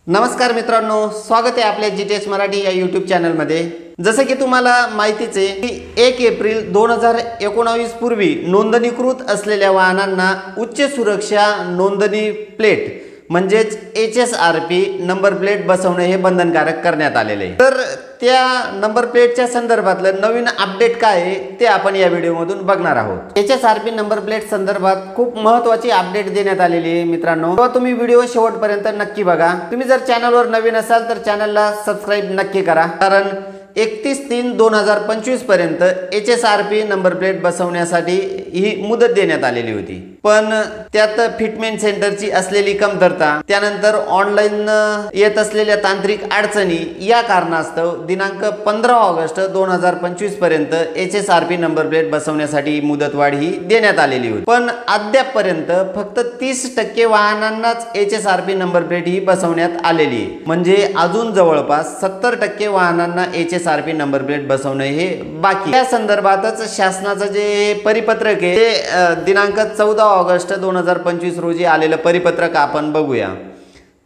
नमस्कार मित्रांनो, स्वागत आहे आपल्या जीटीएस मराठी या यूट्यूब चॅनलमध्ये। जसं की तुम्हाला माहितीच आहे की 1 एप्रिल 2019 पूर्वी नोंदणीकृत असलेल्या वाहनांना उच्च सुरक्षा नोंदणी प्लेट म्हणजेच HSRP नंबर प्लेट बसवणे हे बंधनकारक करण्यात आलेले आहे। तर त्या नंबर प्लेटच्या संदर्भातलं नवीन अपडेट काय आहे ते आपण या व्हिडिओमधून बघणार आहोत। HSRP नंबर प्लेट संदर्भात खूप महत्त्वाची अपडेट देण्यात आलेली आहे मित्रांनो, तेव्हा तुम्ही व्हिडिओ शेवटपर्यंत नक्की बघा। तुम्ही जर चॅनलवर नवीन असाल तर चॅनलला सबस्क्राइब नक्की करा, कारण 31/3/2025 पर्यंत HSRP नंबर प्लेट बसवण्यासाठी ही मुदत देण्यात आलेली होती। पण त्यात फिटमेंट सेंटरची असलेली कमतरता, त्यानंतर ऑनलाईन येत असलेल्या तांत्रिक अडचणी या कारणास्तव दिनांक 15 ऑगस्ट 2025 पर्यंत HSRP नंबर प्लेट बसवण्यासाठी मुदतवाढ ही देण्यात आलेली होती। पण अद्यापपर्यंत फक्त 30% वाहनांनाच HSRP नंबर प्लेट ही बसवण्यात आलेली आहे, म्हणजे अजून जवळपास 70% वाहनांना HSRP नंबर प्लेट बसवणे हे बाकी। या संदर्भातच शासनाचं जे परिपत्रक आहे ते दिनांक 14 ऑगस्ट 2025 रोजी आलेलं परिपत्रक आपण बघूया।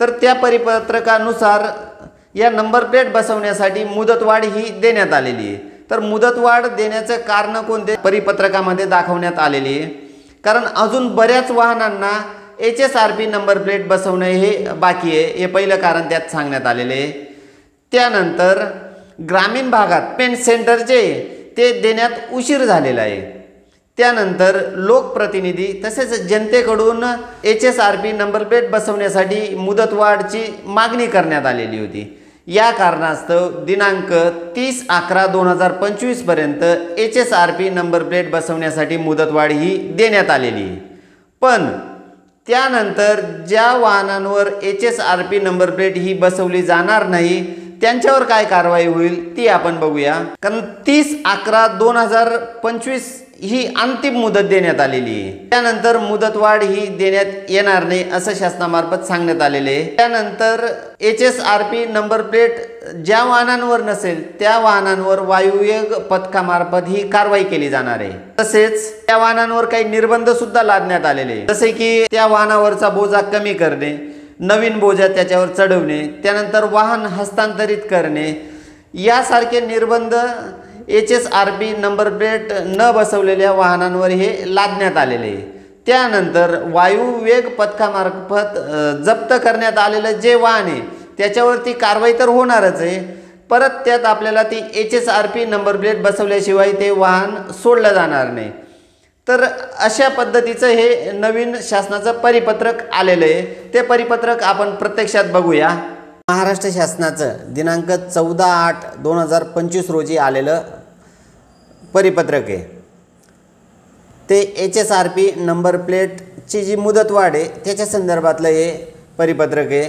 तर त्या परिपत्रकानुसार या नंबर प्लेट बसवण्यासाठी मुदतवाढ ही देण्यात आलेली आहे। तर मुदतवाढ देण्याचं कारण कोणते परिपत्रकामध्ये दाखवण्यात आलेली आहे, कारण अजून बऱ्याच वाहनांना HSRP नंबर प्लेट बसवणे हे बाकी आहे, हे पहिलं कारण त्यात सांगण्यात आलेले आहे। त्यानंतर ग्रामीण भागात पेमेंट सेंटरचे ते देण्यात उशीर झालेला आहे। त्यानंतर लोकप्रतिनिधी तसेच जनतेकडून HSRP नंबर प्लेट बसवण्यासाठी मुदतवाढची मागणी करण्यात आलेली होती। या कारणास्तव दिनांक 30/11/2025 पर्यंत HSRP नंबर प्लेट बसवण्यासाठी मुदतवाढ ही देण्यात आलेली आहे। पण त्यानंतर ज्या वाहनांवर HSRP नंबर प्लेट ही बसवली जाणार नाही त्यांच्यावर काय कारवाई होईल ती आपण बघूया, कारण 30/11/2025 ही अंतिम मुदत देण्यात आलेली आहे। त्यानंतर मुदतवाढ ही देण्यात येणार नाही असं शासनामार्फत सांगण्यात आलेले आहे। त्यानंतर HSRP नंबर प्लेट ज्या वाहनांवर नसेल त्या वाहनांवर वायुवेग पथकामार्फत ही कारवाई केली जाणार आहे। तसेच त्या वाहनांवर काही निर्बंध सुद्धा लादण्यात आलेले आहे, जसे की त्या वाहनावरचा बोजा कमी करणे, नवीन बोजा त्याच्यावर चढवणे, त्यानंतर वाहन हस्तांतरित करणे यासारखे निर्बंध HSRP नंबर प्लेट न बसवलेल्या वाहनांवर हे लादण्यात आलेले आहे। त्यानंतर वायुवेग पथकामार्फत जप्त करण्यात आलेलं जे वाहन आहे त्याच्यावरती कारवाई तर होणारच आहे, परत त्यात आपल्याला ती HSRP नंबर प्लेट बसवल्याशिवाय ते वाहन सोडलं जाणार नाही। तर अशा पद्धतीचं हे नवीन शासनाचं परिपत्रक आलेलं आहे। ते परिपत्रक आपण प्रत्यक्षात बघूया। महाराष्ट्र शासनाचं दिनांक 14/8/2025 रोजी आलेलं परिपत्रक आहे ते HSRP नंबर प्लेटची जी मुदतवाढ आहे त्याच्या संदर्भातलं हे परिपत्रक आहे।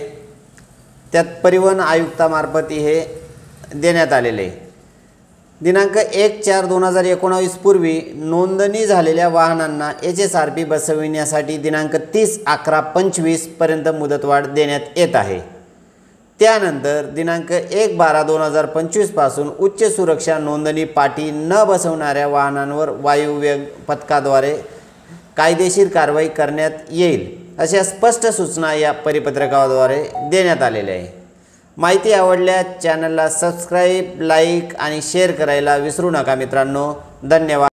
त्यात परिवहन आयुक्तामार्फत हे देण्यात आलेले आहे। दिनांक 1/4/2019 पूर्वी नोंदणी झालेल्या वाहनांना HSRP बसविण्यासाठी दिनांक 30/11/25 पर्यंत मुदतवाढ देण्यात येत आहे। त्यानंतर दिनांक 1/12/2025 पासून उच्च सुरक्षा नोंदणी पाटी न बसवणाऱ्या वाहनांवर वायुवेग पथकाद्वारे कायदेशीर कारवाई करण्यात येईल अशा स्पष्ट सूचना या परिपत्रकाद्वारे देण्यात आलेल्या आहे। माहिती आवडल्यास चॅनलला सबस्क्राईब, लाईक आणि शेअर करायला विसरू नका मित्रांनो। धन्यवाद।